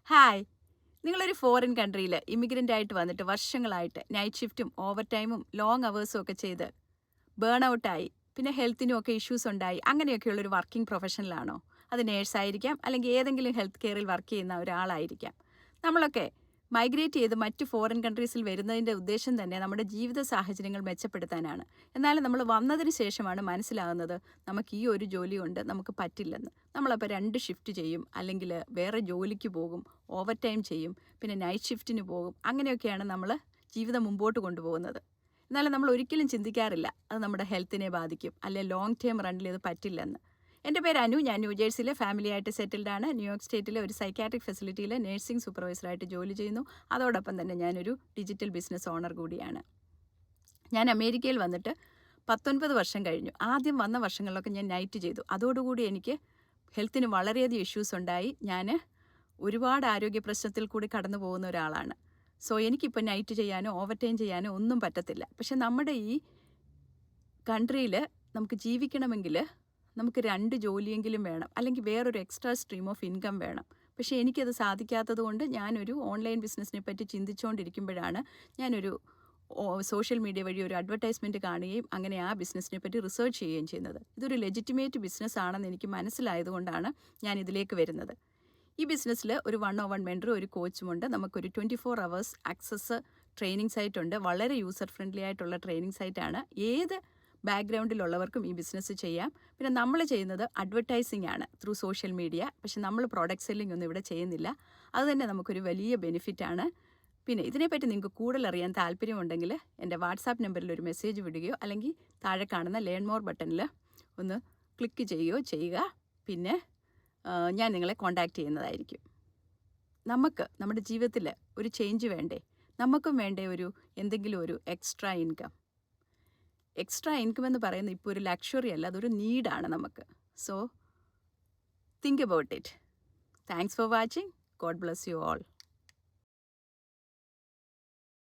Hi, നിങ്ങളൊരു foreign കൺട്രിയിൽ immigrant ആയിട്ട് വന്നിട്ട് വർഷങ്ങളായിട്ട് നൈറ്റ് ഷിഫ്റ്റും ഓവർ ടൈമും ലോങ് അവേഴ്സും ഒക്കെ ചെയ്ത് ബേൺ ഔട്ടായി, പിന്നെ ഹെൽത്തിനും ഒക്കെ ഇഷ്യൂസ് ഉണ്ടായി, അങ്ങനെയൊക്കെയുള്ളൊരു വർക്കിംഗ് പ്രൊഫഷനിലാണോ? അത് നേഴ്സായിരിക്കാം, അല്ലെങ്കിൽ ഏതെങ്കിലും ഹെൽത്ത് കെയറിൽ വർക്ക് ചെയ്യുന്ന ഒരാളായിരിക്കാം. നമ്മളൊക്കെ മൈഗ്രേറ്റ് ചെയ്ത് മറ്റ് ഫോറിൻ കൺട്രീസിൽ വരുന്നതിൻ്റെ ഉദ്ദേശം തന്നെ നമ്മുടെ ജീവിത സാഹചര്യങ്ങൾ മെച്ചപ്പെടുത്താനാണ്. എന്നാൽ നമ്മൾ വന്നതിന് ശേഷമാണ് മനസ്സിലാകുന്നത് നമുക്ക് ഈ ഒരു ജോലി കൊണ്ട് നമുക്ക് പറ്റില്ലെന്ന്. നമ്മളപ്പോൾ 2 ഷിഫ്റ്റ് ചെയ്യും, അല്ലെങ്കിൽ വേറെ ജോലിക്ക് പോകും, ഓവർ ടൈം ചെയ്യും, പിന്നെ നൈറ്റ് ഷിഫ്റ്റിന് പോകും. അങ്ങനെയൊക്കെയാണ് നമ്മൾ ജീവിതം മുമ്പോട്ട് കൊണ്ടുപോകുന്നത്. എന്നാലും നമ്മൾ ഒരിക്കലും ചിന്തിക്കാറില്ല അത് നമ്മുടെ ഹെൽത്തിനെ ബാധിക്കും, അല്ലെങ്കിൽ ലോങ് ടേം റണ്ണിൽ ഇത് പറ്റില്ലെന്ന്. എൻ്റെ പേര് അനു. ഞാൻ ന്യൂജേഴ്സിയിലെ ഫാമിലിയായിട്ട് സെറ്റിൽഡാണ്. ന്യൂയോർക്ക് സ്റ്റേറ്റിലെ ഒരു സൈക്കാട്രിക് ഫെസിലിറ്റിയിൽ നഴ്സിംഗ് സൂപ്പർവൈസറായിട്ട് ജോലി ചെയ്യുന്നു. അതോടൊപ്പം തന്നെ ഞാനൊരു ഡിജിറ്റൽ ബിസിനസ് ഓണർ കൂടിയാണ്. ഞാൻ അമേരിക്കയിൽ വന്നിട്ട് 19 വർഷം കഴിഞ്ഞു. ആദ്യം വന്ന വർഷങ്ങളിലൊക്കെ ഞാൻ നൈറ്റ് ചെയ്തു. അതോടുകൂടി എനിക്ക് ഹെൽത്തിന് വളരെയധികം ഇഷ്യൂസ് ഉണ്ടായി. ഞാൻ ഒരുപാട് ആരോഗ്യ പ്രശ്നത്തിൽ കൂടി കടന്നു പോകുന്ന ഒരാളാണ്. സോ എനിക്കിപ്പോൾ നൈറ്റ് ചെയ്യാനോ ഓവർ ടൈം ചെയ്യാനോ ഒന്നും പറ്റത്തില്ല. പക്ഷെ നമ്മുടെ ഈ കൺട്രിയിൽ നമുക്ക് ജീവിക്കണമെങ്കിൽ നമുക്ക് 2 ജോലിയെങ്കിലും വേണം, അല്ലെങ്കിൽ വേറൊരു എക്സ്ട്രാ സ്ട്രീം ഓഫ് ഇൻകം വേണം. പക്ഷേ എനിക്കത് സാധിക്കാത്തത് കൊണ്ട് ഞാനൊരു ഓൺലൈൻ ബിസിനസ്സിനെ പറ്റി ചിന്തിച്ചുകൊണ്ടിരിക്കുമ്പോഴാണ് ഞാനൊരു സോഷ്യൽ മീഡിയ വഴി ഒരു അഡ്വർടൈസ്മെൻറ്റ് കാണുകയും അങ്ങനെ ആ ബിസിനസ്സിനെ പറ്റി റിസർച്ച് ചെയ്യുകയും ചെയ്യുന്നത്. ഇതൊരു ലെജിറ്റിമേറ്റ് ബിസിനസ് ആണെന്ന് എനിക്ക് മനസ്സിലായതുകൊണ്ടാണ് ഞാൻ ഇതിലേക്ക് വരുന്നത്. ഈ ബിസിനസ്സിൽ ഒരു 1-on-1 മെൻറ്ററും ഒരു കോച്ചുമുണ്ട്. നമുക്കൊരു 24 hours ആക്സസ് ട്രെയിനിങ് സൈറ്റ് ഉണ്ട്. വളരെ യൂസർ ഫ്രണ്ട്ലി ആയിട്ടുള്ള ട്രെയിനിങ് സൈറ്റാണ്. ഏത് ബാക്ക്ഗ്രൗണ്ടിലുള്ളവർക്കും ഈ ബിസിനസ് ചെയ്യാം. പിന്നെ നമ്മൾ ചെയ്യുന്നത് അഡ്വർടൈസിംഗ് ആണ് ത്രൂ സോഷ്യൽ മീഡിയ. പക്ഷെ നമ്മൾ പ്രോഡക്റ്റ് സെല്ലിംഗ് ഒന്നും ഇവിടെ ചെയ്യുന്നില്ല. അത് തന്നെ നമുക്കൊരു വലിയ ബെനിഫിറ്റാണ്. പിന്നെ ഇതിനെപ്പറ്റി നിങ്ങൾക്ക് കൂടുതൽ അറിയാൻ താല്പര്യമുണ്ടെങ്കിൽ എൻ്റെ വാട്സാപ്പ് നമ്പറിൽ ഒരു മെസ്സേജ് വിടുകയോ, അല്ലെങ്കിൽ താഴെ കാണുന്ന ലേൺ മോർ ബട്ടണിൽ ഒന്ന് ക്ലിക്ക് ചെയ്യുകയോ ചെയ്യുക. പിന്നെ ഞാൻ നിങ്ങളെ കോൺടാക്റ്റ് ചെയ്യുന്നതായിരിക്കും. നമുക്ക് നമ്മുടെ ജീവിതത്തിൽ ഒരു ചേഞ്ച് വേണ്ടേ? നമുക്കും വേണ്ടേ എന്തെങ്കിലും ഒരു എക്സ്ട്രാ ഇൻകം? എക്സ്ട്രാ ഇൻകം എന്ന് പറയുന്നത് ഇപ്പോൾ ഒരു ലക്ഷറി അല്ല, അതൊരു നീഡാണ് നമുക്ക്. So think about it. Thanks for watching. God bless you all.